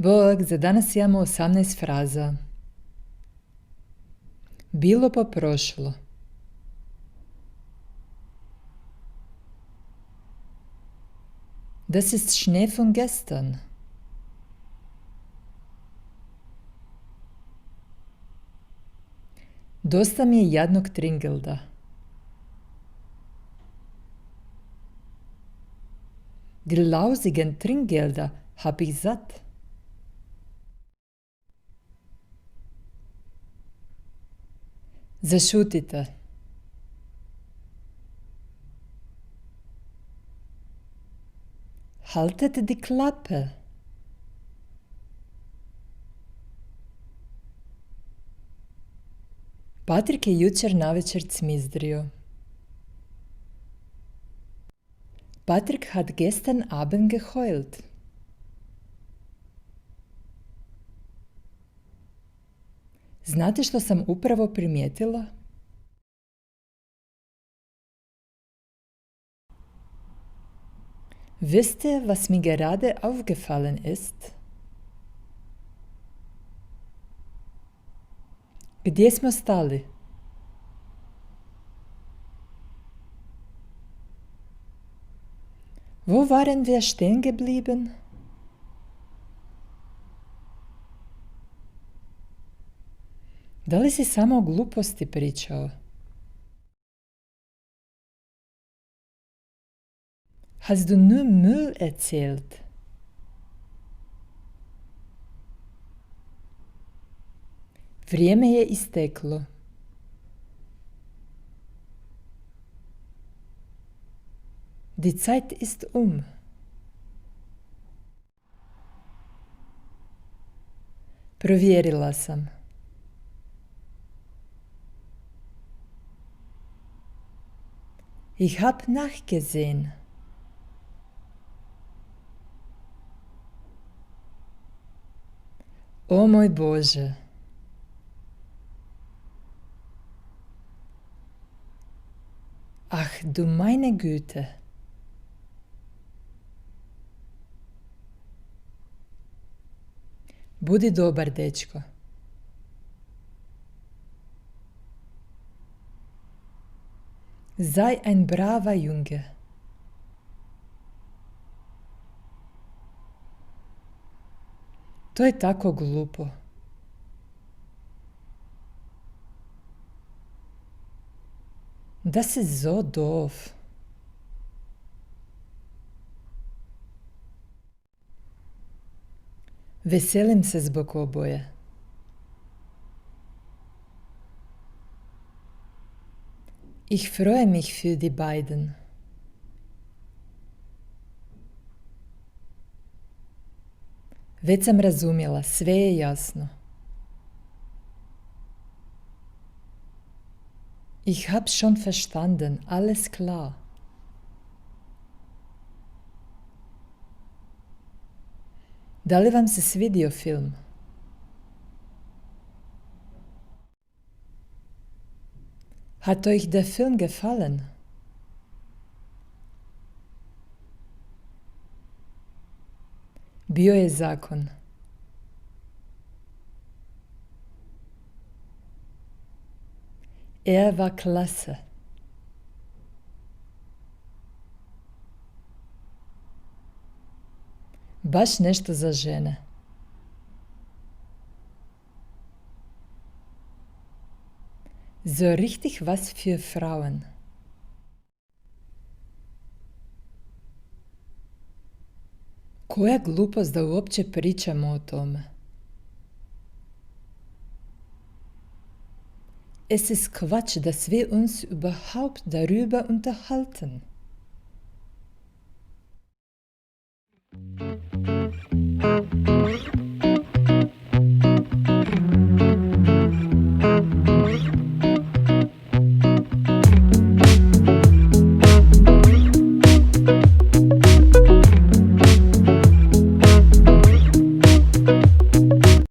Bog, za danas imamo 18 fraza. Bilo pa prošlo. Das ist Schnee von gestern. Dosta mi je jadnog Tringelda. Die lausigen Trinkgelder hab ich satt. Zašutite. Haltet die Klappe. Patrik je jučer navečer cmizdrio. Patrik hat gestern Abend geheult. Znate što sam upravo primijetila? Wisst ihr, was mir gerade aufgefallen ist? Gdje smo stali? Wo waren wir stehen geblieben? Da li si samo gluposti pričao? Hast du nur Müll erzählt? Vrijeme je isteklo. Die Zeit ist um. Provjerila sam. Ich hab nachgesehen. O moj Bože! Ach du meine Güte! Budi dobar, dečko. Sei ein braver Junge. To je tako glupo. Das ist so doof. Veselim se zbog oboje. Ich freue mich für die beiden. Već sam razumjela, sve je jasno. Ich hab schon verstanden, alles klar. Da li vam se svidio film? Hat euch der Film gefallen? Bio je zakon. Er war klasse. Baš nešto za žene. So richtig was für Frauen. Koja glupost da uopće pričamo o tome. Es ist Quatsch, dass wir uns überhaupt darüber unterhalten.